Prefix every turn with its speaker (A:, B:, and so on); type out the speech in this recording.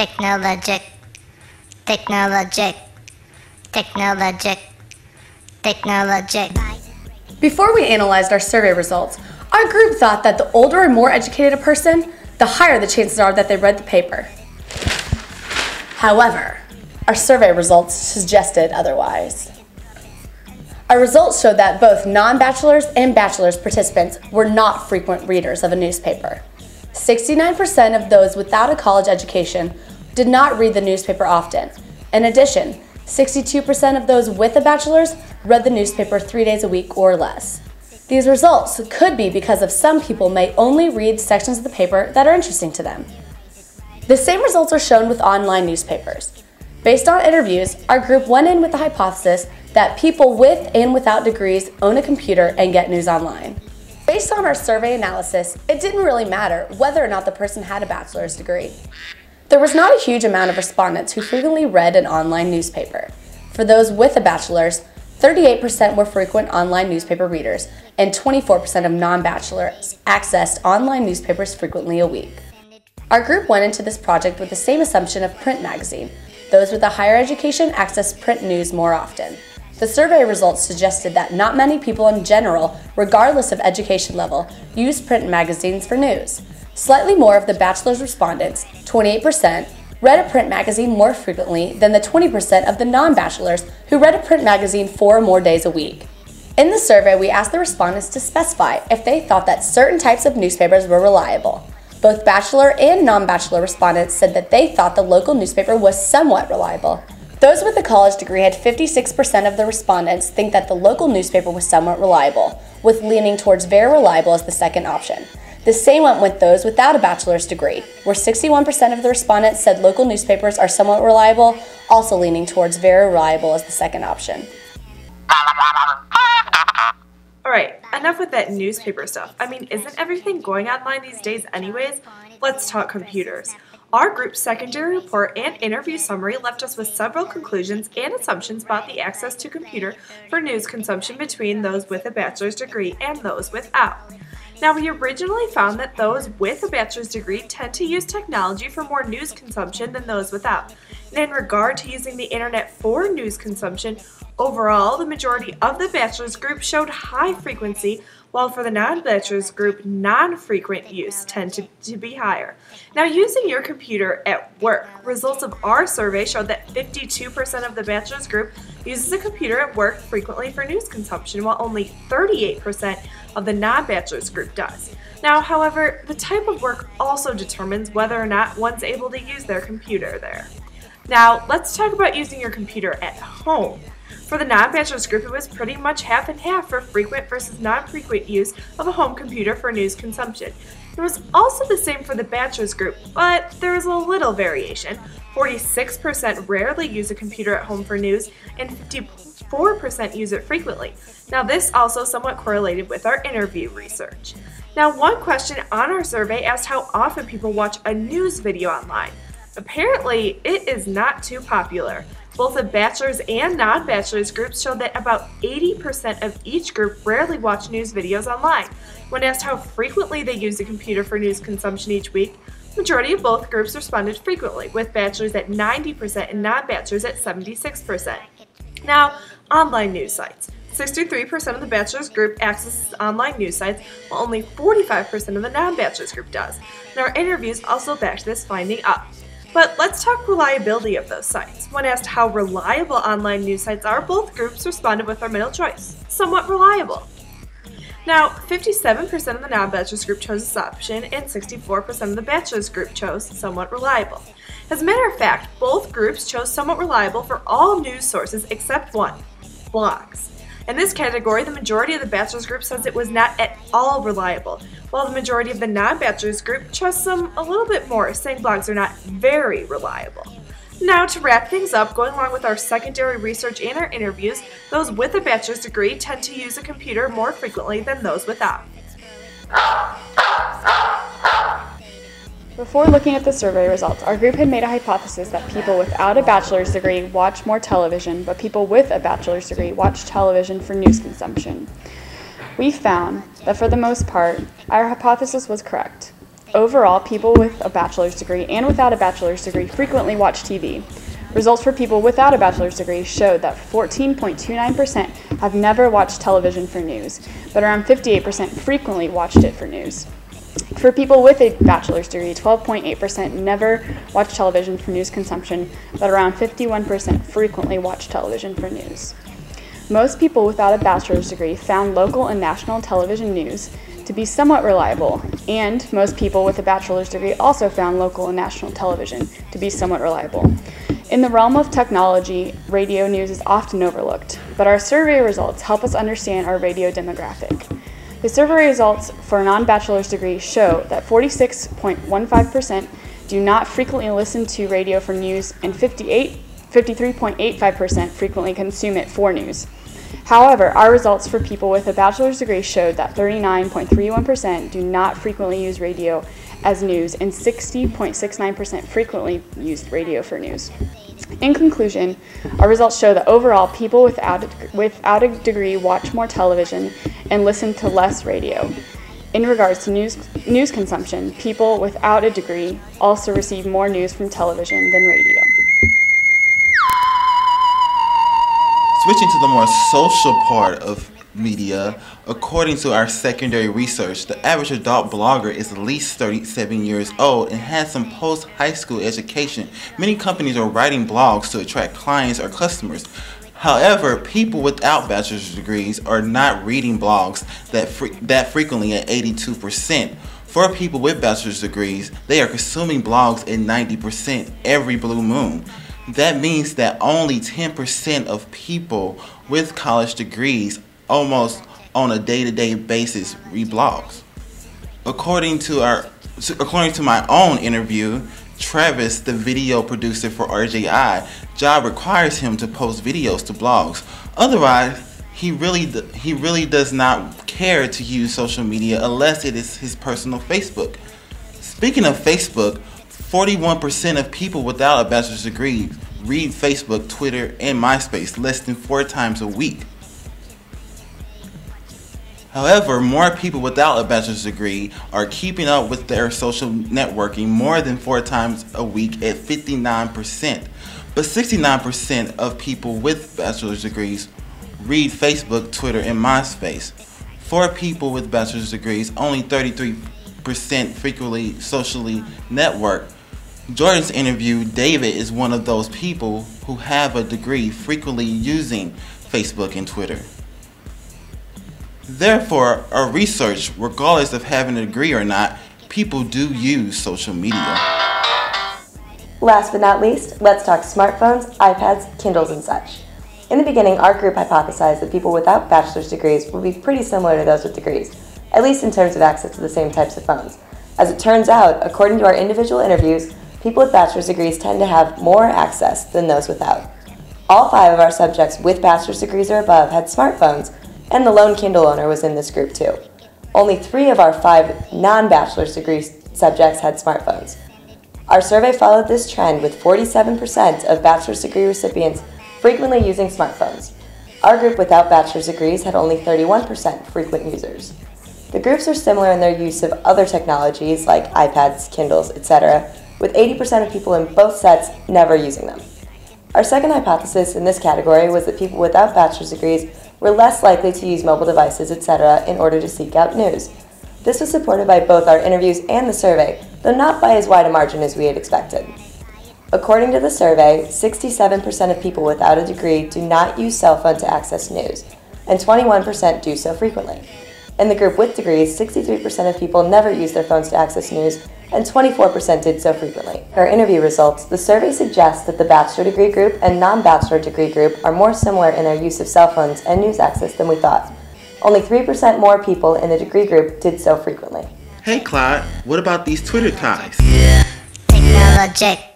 A: technologic, technologic, technologic, technologic.
B: Before we analyzed our survey results, our group thought that the older and more educated a person, the higher the chances are that they read the paper. However, our survey results suggested otherwise. Our results showed that both non-bachelor's and bachelor's participants were not frequent readers of a newspaper. 69% of those without a college education did not read the newspaper often. In addition, 62% of those with a bachelor's read the newspaper 3 days a week or less. These results could be because of some people may only read sections of the paper that are interesting to them. The same results are shown with online newspapers. Based on interviews, our group went in with the hypothesis that people with and without degrees own a computer and get news online. Based on our survey analysis, it didn't really matter whether or not the person had a bachelor's degree. There was not a huge amount of respondents who frequently read an online newspaper. For those with a bachelor's, 38% were frequent online newspaper readers, and 24% of non-bachelors accessed online newspapers frequently a week. Our group went into this project with the same assumption of print magazine. Those with a higher education access print news more often. The survey results suggested that not many people in general, regardless of education level, use print magazines for news. Slightly more of the bachelor's respondents, 28%, read a print magazine more frequently than the 20% of the non-bachelors who read a print magazine 4 or more days a week. In the survey, we asked the respondents to specify if they thought that certain types of newspapers were reliable. Both bachelor and non-bachelor respondents said that they thought the local newspaper was somewhat reliable. Those with a college degree had 56% of the respondents think that the local newspaper was somewhat reliable, with leaning towards very reliable as the second option. The same went with those without a bachelor's degree, where 61% of the respondents said local newspapers are somewhat reliable, also leaning towards very reliable as the second option.
C: Alright, enough with that newspaper stuff. I mean, isn't everything going online these days anyways? Let's talk computers. Our group's secondary report and interview summary left us with several conclusions and assumptions about the access to computer for news consumption between those with a bachelor's degree and those without. Now, we originally found that those with a bachelor's degree tend to use technology for more news consumption than those without. And in regard to using the internet for news consumption, overall, the majority of the bachelor's group showed high frequency, while for the non-bachelor's group, non-frequent use tended to be higher. Now, using your computer at work, results of our survey showed that 52% of the bachelor's group uses a computer at work frequently for news consumption, while only 38% of the non-bachelor's group does. Now, however, the type of work also determines whether or not one's able to use their computer there. Now, let's talk about using your computer at home. For the non-bachelor's group, it was pretty much half and half for frequent versus non-frequent use of a home computer for news consumption. It was also the same for the bachelor's group, but there was a little variation. 46% rarely use a computer at home for news, and 54% use it frequently. Now, this also somewhat correlated with our interview research. Now, one question on our survey asked how often people watch a news video online. Apparently, it is not too popular. Both the bachelor's and non-bachelor's groups showed that about 80% of each group rarely watch news videos online. When asked how frequently they use a computer for news consumption each week, the majority of both groups responded frequently, with bachelor's at 90% and non-bachelor's at 76%. Now, online news sites. 63% of the bachelor's group accesses online news sites, while only 45% of the non-bachelor's group does. And our interviews also backed this finding up. But let's talk reliability of those sites. When asked how reliable online news sites are, both groups responded with our middle choice, somewhat reliable. Now, 57% of the non-bachelor's group chose this option, and 64% of the bachelor's group chose somewhat reliable. As a matter of fact, both groups chose somewhat reliable for all news sources except one, blogs. In this category, the majority of the bachelor's group says it was not at all reliable, while the majority of the non-bachelor's group trusts them a little bit more, saying blogs are not very reliable. Now, to wrap things up, going along with our secondary research and our interviews, those with a bachelor's degree tend to use a computer more frequently than those without.
D: Before looking at the survey results, our group had made a hypothesis that people without a bachelor's degree watch more television, but people with a bachelor's degree watch television for news consumption. We found that for the most part, our hypothesis was correct. overall, people with a bachelor's degree and without a bachelor's degree frequently watch TV. Results for people without a bachelor's degree showed that 14.29% have never watched television for news, but around 58% frequently watched it for news. For people with a bachelor's degree, 12.8% never watch television for news consumption, but around 51% frequently watch television for news. Most people without a bachelor's degree found local and national television news to be somewhat reliable, and most people with a bachelor's degree also found local and national television to be somewhat reliable. In the realm of technology, radio news is often overlooked, but our survey results help us understand our radio demographic. The survey results for a non-bachelor's degree show that 46.15% do not frequently listen to radio for news, and 53.85% frequently consume it for news. However, our results for people with a bachelor's degree showed that 39.31% do not frequently use radio as news, and 60.69% frequently use radio for news. In conclusion, our results show that overall, people without a degree watch more television and listen to less radio. In regards to news consumption, people without a degree also receive more news from television than radio.
E: Switching to the more social part of media, according to our secondary research, the average adult blogger is at least 37 years old and has some post-high school education. Many companies are writing blogs to attract clients or customers. However, people without bachelor's degrees are not reading blogs that frequently at 82%. For people with bachelor's degrees, they are consuming blogs at 90% every blue moon. That means that only 10% of people with college degrees almost on a day-to-day basis read blogs. According to my own interview, Travis, the video producer for RJI, job requires him to post videos to blogs. Otherwise, he really does not care to use social media unless it is his personal Facebook. Speaking of Facebook, 41% of people without a bachelor's degree read Facebook, Twitter, and MySpace less than 4 times a week. However, more people without a bachelor's degree are keeping up with their social networking more than 4 times a week at 59%. But 69% of people with bachelor's degrees read Facebook, Twitter, and MySpace. For people with bachelor's degrees, only 33% frequently socially network. Jordan's interview, David is one of those people who have a degree frequently using Facebook and Twitter. Therefore, our research, regardless of having a degree or not, people do use social media.
B: Last but not least, let's talk smartphones, iPads, Kindles, and such. In the beginning, our group hypothesized that people without bachelor's degrees would be pretty similar to those with degrees, at least in terms of access to the same types of phones. As it turns out, according to our individual interviews, people with bachelor's degrees tend to have more access than those without. All 5 of our subjects with bachelor's degrees or above had smartphones, and the lone Kindle owner was in this group too. Only 3 of our 5 non-bachelor's degree subjects had smartphones. Our survey followed this trend with 47% of bachelor's degree recipients frequently using smartphones. Our group without bachelor's degrees had only 31% frequent users. The groups are similar in their use of other technologies like iPads, Kindles, etc., with 80% of people in both sets never using them. Our second hypothesis in this category was that people without bachelor's degrees were less likely to use mobile devices, etc., in order to seek out news. This was supported by both our interviews and the survey, though not by as wide a margin as we had expected. According to the survey, 67% of people without a degree do not use cell phone to access news, and 21% do so frequently. In the group with degrees, 63% of people never use their phones to access news, and 24% did so frequently. In our interview results, the survey suggests that the bachelor degree group and non-bachelor degree group are more similar in their use of cell phones and news access than we thought. Only 3% more people in the degree group did so frequently.
E: Hey Clyde, what about these Twitter ties?
A: Technologic.